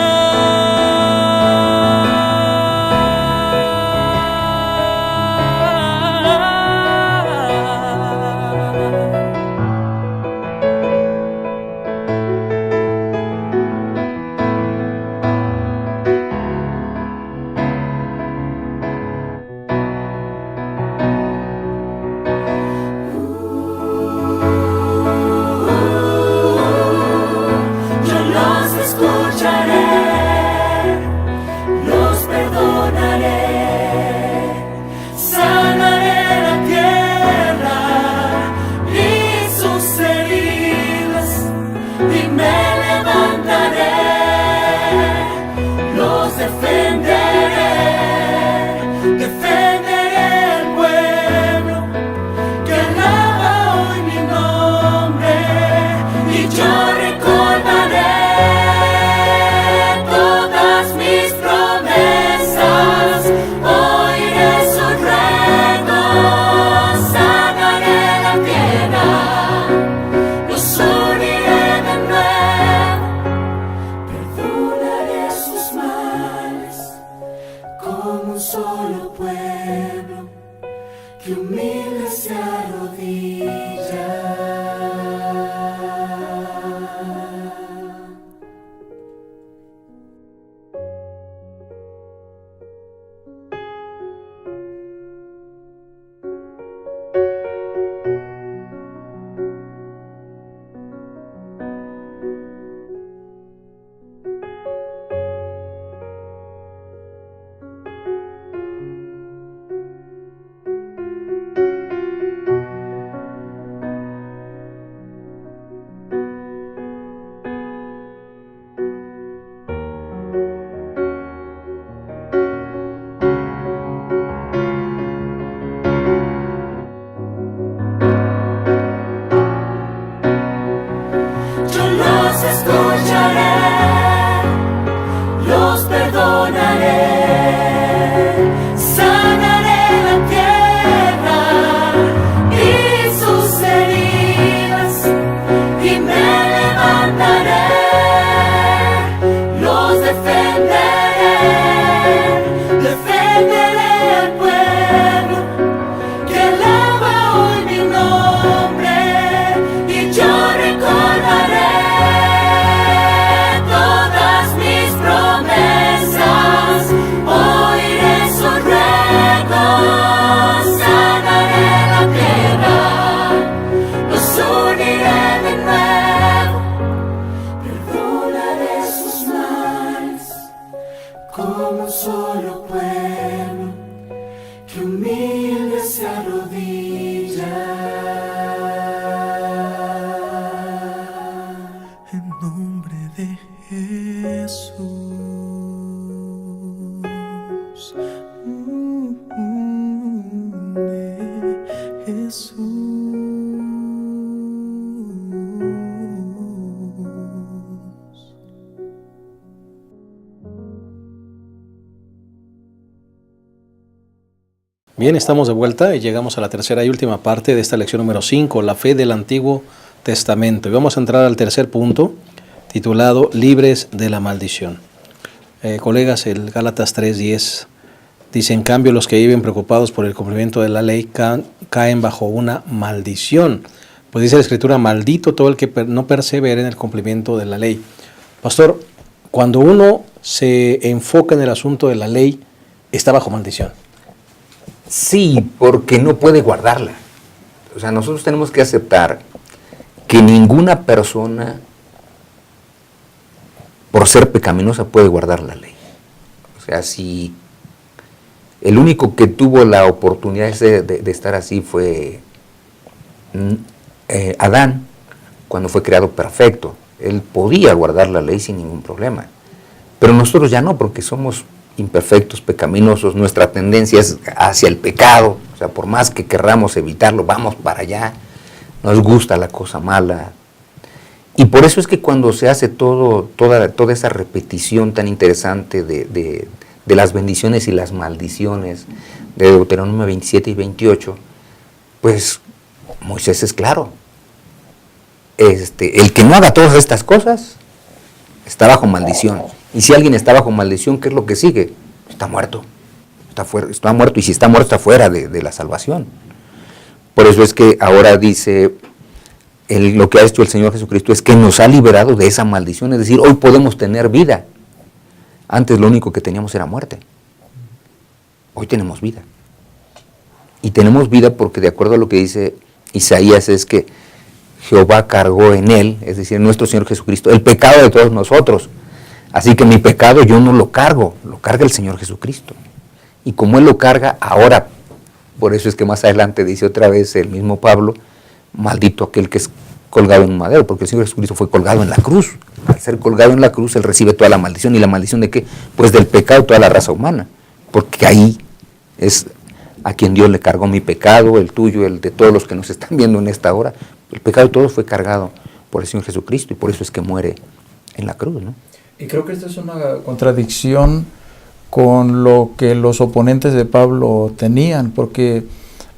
Defenderé al pueblo. como un solo pueblo que humilde se arrodilla. En nombre de Jesús. Jesús. Bien, estamos de vuelta y llegamos a la tercera y última parte de esta lección número 5, la fe del Antiguo Testamento. Y vamos a entrar al tercer punto, titulado Libres de la maldición. Colegas, el Gálatas 3:10 dice: en cambio, los que viven preocupados por el cumplimiento de la ley caen bajo una maldición. Pues dice la Escritura: maldito todo el que no persevere en el cumplimiento de la ley. Pastor, cuando uno se enfoca en el asunto de la ley, está bajo maldición. Sí, porque no puede guardarla. O sea, nosotros tenemos que aceptar que ninguna persona, por ser pecaminosa, puede guardar la ley. O sea, si el único que tuvo la oportunidad de estar así fue Adán, cuando fue creado perfecto. Él podía guardar la ley sin ningún problema. Pero nosotros ya no, porque somos imperfectos, pecaminosos, nuestra tendencia es hacia el pecado. O sea, por más que querramos evitarlo, vamos para allá. Nos gusta la cosa mala. Y por eso es que cuando se hace toda esa repetición tan interesante de las bendiciones y las maldiciones de Deuteronomio 27 y 28, pues Moisés es claro. El que no haga todas estas cosas está bajo maldición. Y si alguien está bajo maldición, ¿qué es lo que sigue? Está muerto. Está muerto, y si está muerto, está fuera de la salvación. Por eso es que ahora dice, lo que ha hecho el Señor Jesucristo es que nos ha liberado de esa maldición. Es decir, hoy podemos tener vida. Antes lo único que teníamos era muerte. Hoy tenemos vida. Y tenemos vida porque, de acuerdo a lo que dice Isaías, es que Jehová cargó en él, es decir, nuestro Señor Jesucristo, el pecado de todos nosotros. Así que mi pecado yo no lo cargo, lo carga el Señor Jesucristo. Y como Él lo carga, ahora, por eso es que más adelante dice otra vez el mismo Pablo, maldito aquel que es colgado en un madero, porque el Señor Jesucristo fue colgado en la cruz. Al ser colgado en la cruz, Él recibe toda la maldición. ¿Y la maldición de qué? Pues del pecado de toda la raza humana. Porque ahí es a quien Dios le cargó mi pecado, el tuyo, el de todos los que nos están viendo en esta hora. El pecado de todos fue cargado por el Señor Jesucristo, y por eso es que muere en la cruz, ¿no? Y creo que esta es una contradicción con lo que los oponentes de Pablo tenían, porque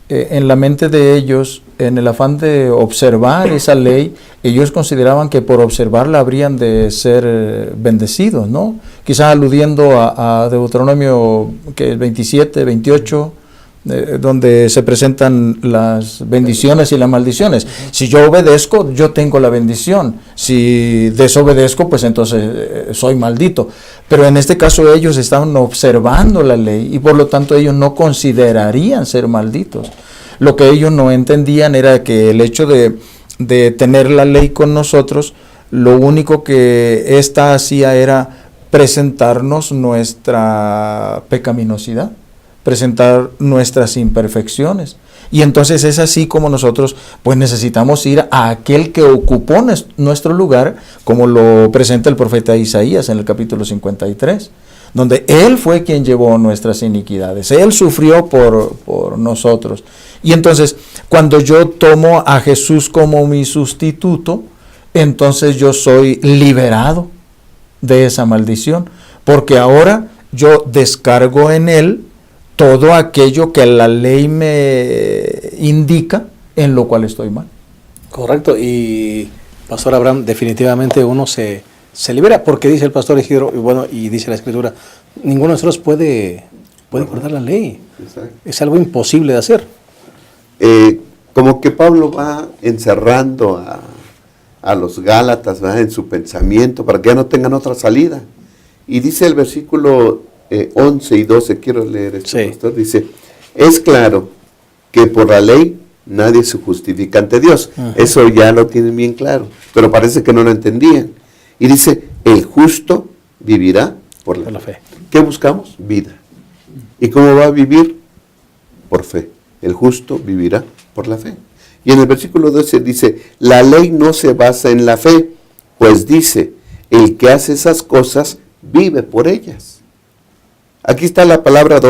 en la mente de ellos, en el afán de observar esa ley, ellos consideraban que por observarla habrían de ser bendecidos, ¿no? Quizás aludiendo a Deuteronomio 27, 28, donde se presentan las bendiciones y las maldiciones. Si yo obedezco, yo tengo la bendición. Si desobedezco, pues entonces soy maldito. Pero en este caso ellos estaban observando la ley y por lo tanto ellos no considerarían ser malditos. Lo que ellos no entendían era que el hecho de tener la ley con nosotros, lo único que ésta hacía era presentarnos nuestra pecaminosidad, presentar nuestras imperfecciones. Y entonces es así como nosotros pues necesitamos ir a aquel que ocupó nuestro lugar, como lo presenta el profeta Isaías en el capítulo 53, donde Él fue quien llevó nuestras iniquidades, Él sufrió por nosotros. Y entonces cuando yo tomo a Jesús como mi sustituto, entonces yo soy liberado de esa maldición, porque ahora yo descargo en Él todo aquello que la ley me indica en lo cual estoy mal. Correcto, y Pastor Abraham, definitivamente uno se libera, porque dice el Pastor Isidro, y bueno, y dice la Escritura, ninguno de nosotros puede guardar la ley. Exacto. Es algo imposible de hacer. Como que Pablo va encerrando a los Gálatas, ¿verdad?, en su pensamiento para que ya no tengan otra salida. Y dice el versículo 11 y 12, quiero leer esto, Sí. Pastor, dice, es claro que por la ley nadie se justifica ante Dios. Ajá. Eso ya lo tienen bien claro, pero parece que no lo entendían. Y dice, el justo vivirá Por la, Por la fe. fe. ¿Qué buscamos? Vida. ¿Y cómo va a vivir? Por fe. El justo vivirá por la fe. Y en el versículo 12 dice, la ley no se basa en la fe, pues dice, el que hace esas cosas vive por ellas. Aquí está la palabra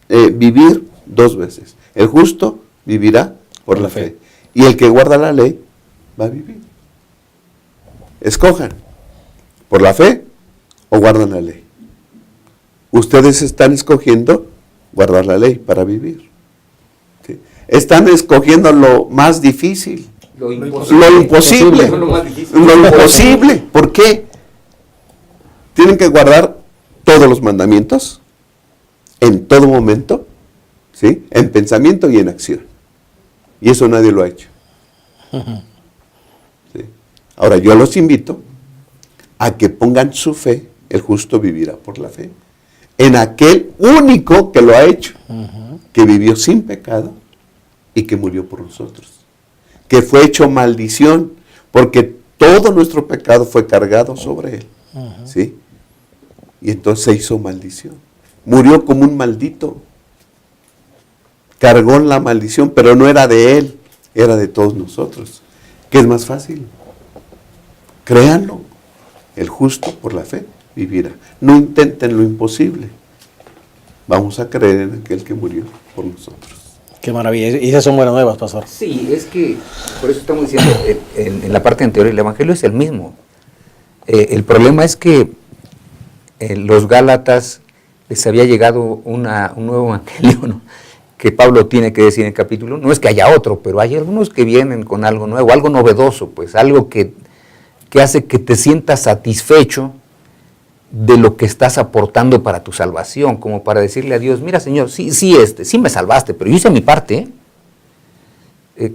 vivir 2 veces. El justo vivirá por la fe. Y el que guarda la ley va a vivir. Escojan, por la fe o guardan la ley. Ustedes están escogiendo guardar la ley para vivir. ¿Sí? Están escogiendo lo más difícil. Lo Lo imposible. Eso es lo más difícil. Lo imposible. ¿Por qué? Tienen que guardar todos los mandamientos en todo momento, ¿sí? En pensamiento y en acción. Y eso nadie lo ha hecho. ¿Sí? Ahora yo los invito a que pongan su fe, el justo vivirá por la fe, en aquel único que lo ha hecho, que vivió sin pecado y que murió por nosotros, que fue hecho maldición, porque todo nuestro pecado fue cargado sobre él, ¿sí? Y entonces se hizo maldición, murió como un maldito, cargó la maldición, pero no era de él, era de todos nosotros. ¿Qué es más fácil? Créanlo, el justo por la fe vivirá. No intenten lo imposible. Vamos a creer en aquel que murió por nosotros. Qué maravilla. Y esas son buenas nuevas, pastor. Sí, es que, por eso estamos diciendo, en la parte anterior, el Evangelio es el mismo. El problema es que los Gálatas les había llegado un nuevo Evangelio, ¿no? Que Pablo tiene que decir en el capítulo 1. No es que haya otro, pero hay algunos que vienen con algo nuevo, algo novedoso, pues algo que hace que te sientas satisfecho de lo que estás aportando para tu salvación, como para decirle a Dios, mira Señor, sí me salvaste, pero yo hice mi parte,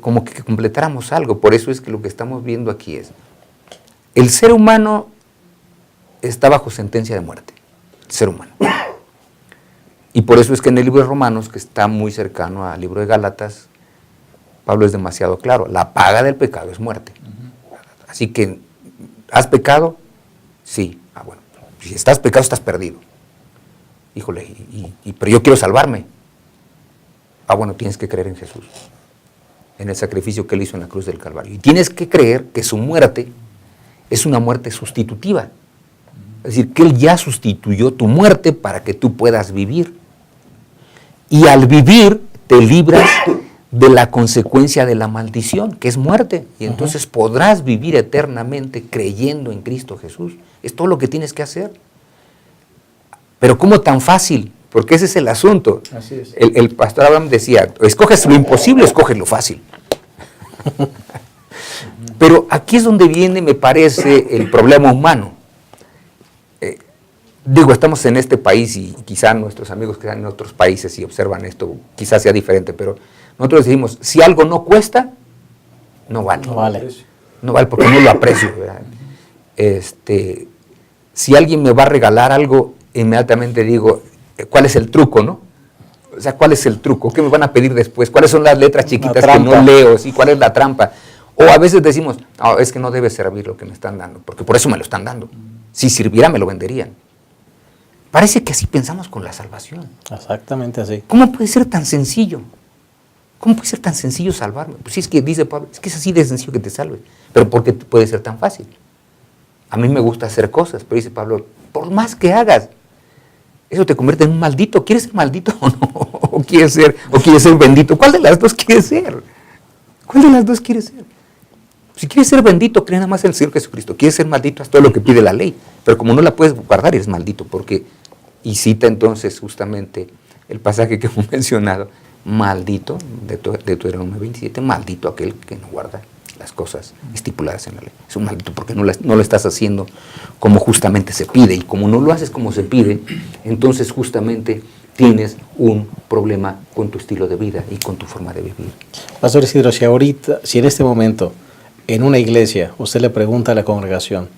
como que completáramos algo. Por eso es que lo que estamos viendo aquí es, el ser humano está bajo sentencia de muerte, el ser humano. Y por eso es que en el libro de Romanos, que está muy cercano al libro de Gálatas, Pablo es demasiado claro, la paga del pecado es muerte. Así que, ¿has pecado? Sí. Bueno, si estás pecado, estás perdido. Híjole, pero yo quiero salvarme. Bueno, tienes que creer en Jesús, en el sacrificio que él hizo en la cruz del Calvario. Y tienes que creer que su muerte es una muerte sustitutiva. Es decir, que él ya sustituyó tu muerte para que tú puedas vivir. Y al vivir te libras de la consecuencia de la maldición, que es muerte. Y entonces podrás vivir eternamente creyendo en Cristo Jesús. Es todo lo que tienes que hacer. Pero ¿cómo tan fácil? Porque ese es el asunto. Así es. El pastor Abraham decía, escoges lo imposible, escoges lo fácil. Pero aquí es donde viene, me parece, el problema humano. Estamos en este país y quizá nuestros amigos que están en otros países y observan esto, quizás sea diferente, pero nosotros decimos, si algo no cuesta, no vale. No vale. No vale porque no lo aprecio, ¿verdad? Si alguien me va a regalar algo, inmediatamente digo, ¿cuál es el truco, no? O sea, ¿cuál es el truco? ¿Qué me van a pedir después? ¿Cuáles son las letras chiquitas que no leo? ¿Sí? ¿Cuál es la trampa? O a veces decimos, no, es que no debe servir lo que me están dando, porque por eso me lo están dando. Si sirviera, me lo venderían. Parece que así pensamos con la salvación. Exactamente así. ¿Cómo puede ser tan sencillo? ¿Cómo puede ser tan sencillo salvarme? Pues sí, es que dice Pablo, es que es así de sencillo que te salve. Pero ¿por qué puede ser tan fácil? A mí me gusta hacer cosas, pero dice Pablo, por más que hagas, eso te convierte en un maldito. ¿Quieres ser maldito o no? ¿O quieres ser bendito? ¿Cuál de las dos quieres ser? ¿Cuál de las dos quieres ser? Si quieres ser bendito, cree nada más en el Señor Jesucristo. Quieres ser maldito, haz todo lo que pide la ley. Pero como no la puedes guardar, eres maldito. Y cita entonces justamente el pasaje que hemos mencionado, maldito, de Deuteronomio 27, maldito aquel que no guarda las cosas estipuladas en la ley. Es un maldito porque no lo estás haciendo como justamente se pide. Y como no lo haces como se pide, entonces justamente tienes un problema con tu estilo de vida y con tu forma de vivir. Pastor Isidro, si en este momento, en una iglesia, usted le pregunta a la congregación,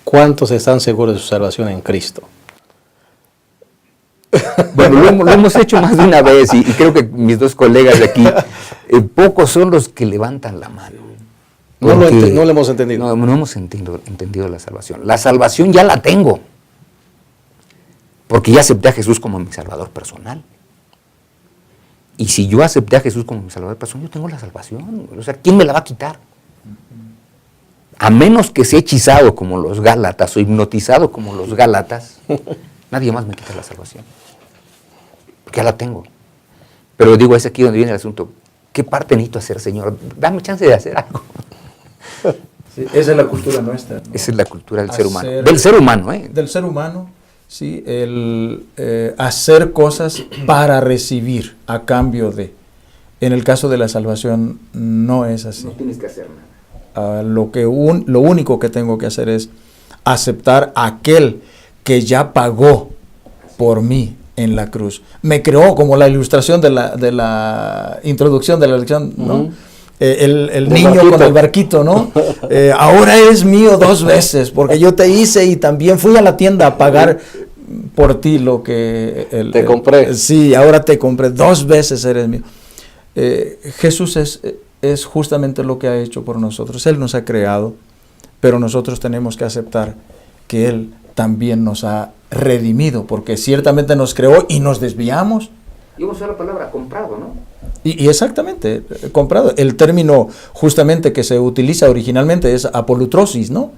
¿cuántos están seguros de su salvación en Cristo? Bueno, lo hemos hecho más de una vez y creo que mis dos colegas de aquí, pocos son los que levantan la mano. No lo hemos entendido. No hemos entendido la salvación. La salvación ya la tengo. Porque ya acepté a Jesús como mi Salvador personal. Y si yo acepté a Jesús como mi Salvador personal, yo tengo la salvación. O sea, ¿quién me la va a quitar? A menos que sea hechizado como los Gálatas o hipnotizado como los Gálatas, nadie más me quita la salvación. Porque ya la tengo. Pero digo, es aquí donde viene el asunto. ¿Qué parte necesito hacer, Señor? Dame chance de hacer algo. Sí, esa es la cultura nuestra, ¿no? Esa es la cultura del ser humano. Del ser humano, ¿eh? Del ser humano, sí, el hacer cosas para recibir a cambio de. En el caso de la salvación no es así. No tienes que hacer nada. Lo único que tengo que hacer es aceptar a aquel que ya pagó por mí en la cruz. Me creó, como la ilustración de la introducción de la lección, ¿no? El niño barquito. con el barquito, ¿no? Ahora eres mío 2 veces, porque yo te hice y también fui a la tienda a pagar por ti lo que... Te compré. Sí, ahora te compré, 2 veces eres mío. Jesús es justamente lo que ha hecho por nosotros. Él nos ha creado, pero nosotros tenemos que aceptar que Él también nos ha redimido, porque ciertamente nos creó y nos desviamos. Y vamos a usar la palabra comprado, ¿no? Y exactamente, comprado. El término justamente que se utiliza originalmente es apolutrosis, ¿no?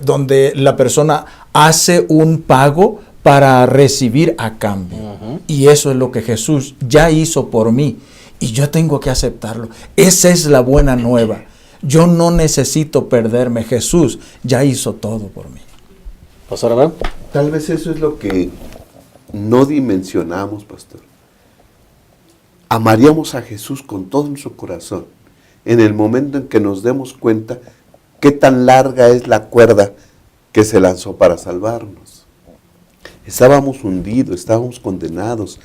Donde la persona hace un pago para recibir a cambio. Y eso es lo que Jesús ya hizo por mí. Y yo tengo que aceptarlo. Esa es la buena nueva. Yo no necesito perderme. Jesús ya hizo todo por mí. Pastor Abraham. Tal vez eso es lo que no dimensionamos, pastor. Amaríamos a Jesús con todo nuestro corazón en el momento en que nos demos cuenta qué tan larga es la cuerda que se lanzó para salvarnos. Estábamos hundidos, estábamos condenados,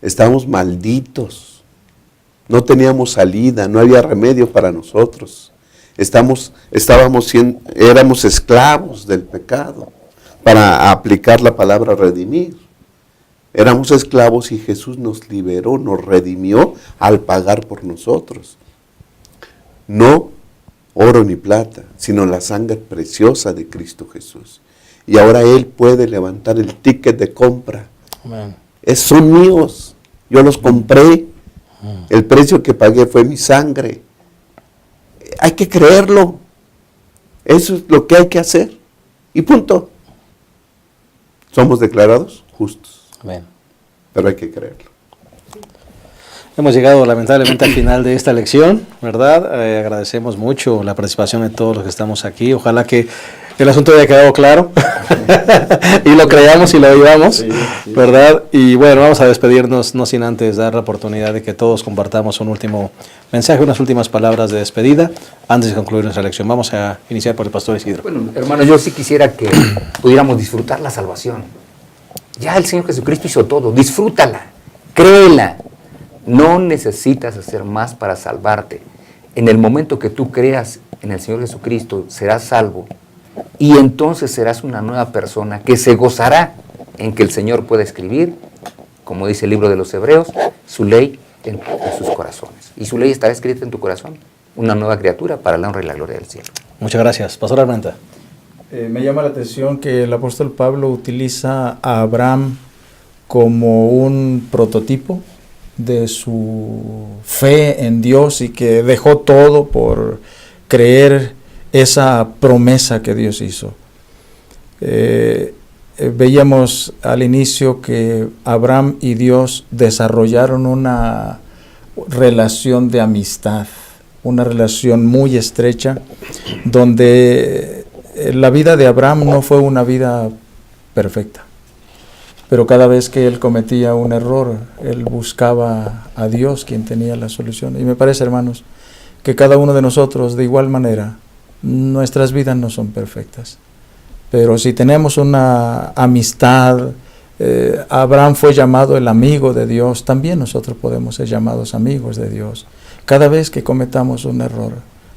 estábamos malditos, no teníamos salida, no había remedio para nosotros. Éramos esclavos del pecado, para aplicar la palabra redimir. Éramos esclavos y Jesús nos liberó, nos redimió al pagar por nosotros. No oro ni plata, sino la sangre preciosa de Cristo Jesús. Y ahora Él puede levantar el ticket de compra. Amén. Son míos, yo los compré. El precio que pagué fue mi sangre. Hay que creerlo. Eso es lo que hay que hacer. Y punto. Somos declarados justos. Amén. Pero hay que creerlo. Hemos llegado lamentablemente al final de esta lección, ¿verdad? Agradecemos mucho la participación de todos los que estamos aquí. Ojalá que el asunto haya quedado claro y lo creamos y lo vivamos, ¿verdad? Y bueno, vamos a despedirnos, no sin antes dar la oportunidad de que todos compartamos un último mensaje, unas últimas palabras de despedida antes de concluir nuestra lección. Vamos a iniciar por el pastor Isidro. Bueno, hermano, yo sí quisiera que pudiéramos disfrutar la salvación. Ya el Señor Jesucristo hizo todo, disfrútala, créela. No necesitas hacer más para salvarte. En el momento que tú creas en el Señor Jesucristo, serás salvo. Y entonces serás una nueva persona que se gozará en que el Señor pueda escribir, como dice el libro de los Hebreos, su ley en sus corazones. Y su ley estará escrita en tu corazón, una nueva criatura para la honra y la gloria del cielo. Muchas gracias. Pastor Armenta. Me llama la atención que el apóstol Pablo utiliza a Abraham como un prototipo de su fe en Dios y que dejó todo por creer esa promesa que Dios hizo. Veíamos al inicio que Abraham y Dios desarrollaron una relación de amistad, una relación muy estrecha, donde la vida de Abraham no fue una vida perfecta. Pero cada vez que él cometía un error, él buscaba a Dios, quien tenía la solución. Y me parece, hermanos, que cada uno de nosotros, de igual manera, nuestras vidas no son perfectas. Pero si tenemos una amistad, Abraham fue llamado el amigo de Dios, también nosotros podemos ser llamados amigos de Dios. Cada vez que cometamos un error,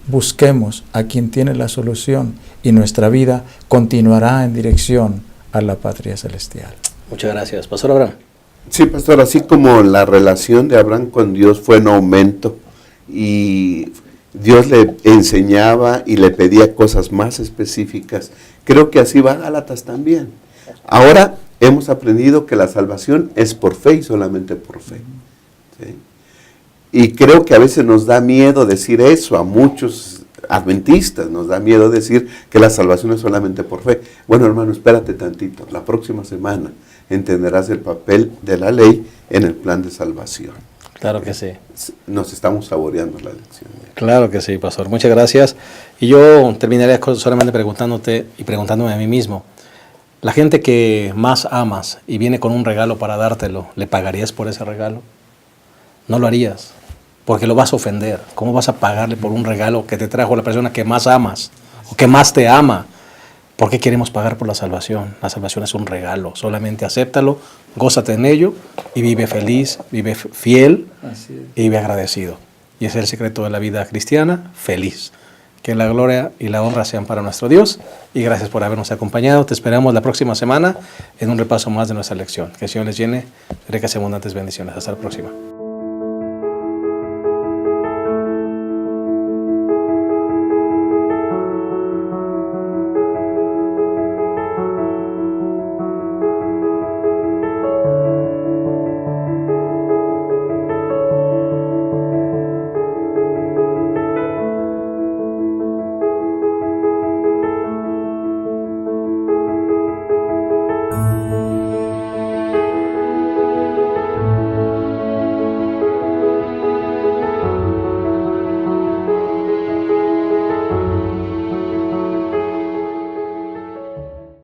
busquemos a quien tiene la solución y nuestra vida continuará en dirección a la patria celestial. Muchas gracias. Pastor Abraham. Sí, pastor, así como la relación de Abraham con Dios fue en aumento y Dios le enseñaba y le pedía cosas más específicas, creo que así va Gálatas también. Ahora hemos aprendido que la salvación es por fe y solamente por fe. ¿Sí? Y creo que a veces nos da miedo decir eso, a muchos adventistas nos da miedo decir que la salvación es solamente por fe. Bueno, hermano, espérate tantito, la próxima semana entenderás el papel de la ley en el plan de salvación. Claro que sí. Nos estamos saboreando la lección. Claro que sí, pastor. Muchas gracias. Y yo terminaría solamente preguntándote y preguntándome a mí mismo. La gente que más amas y viene con un regalo para dártelo, ¿le pagarías por ese regalo? No lo harías, porque lo vas a ofender. ¿Cómo vas a pagarle por un regalo que te trajo la persona que más amas o que más te ama? ¿Por qué queremos pagar por la salvación? La salvación es un regalo. Solamente acéptalo, gózate en ello y vive feliz, vive fiel y vive agradecido. Y ese es el secreto de la vida cristiana, feliz. Que la gloria y la honra sean para nuestro Dios. Y gracias por habernos acompañado. Te esperamos la próxima semana en un repaso más de nuestra lección. Que el Señor les llene de ricas y abundantes bendiciones. Hasta la próxima.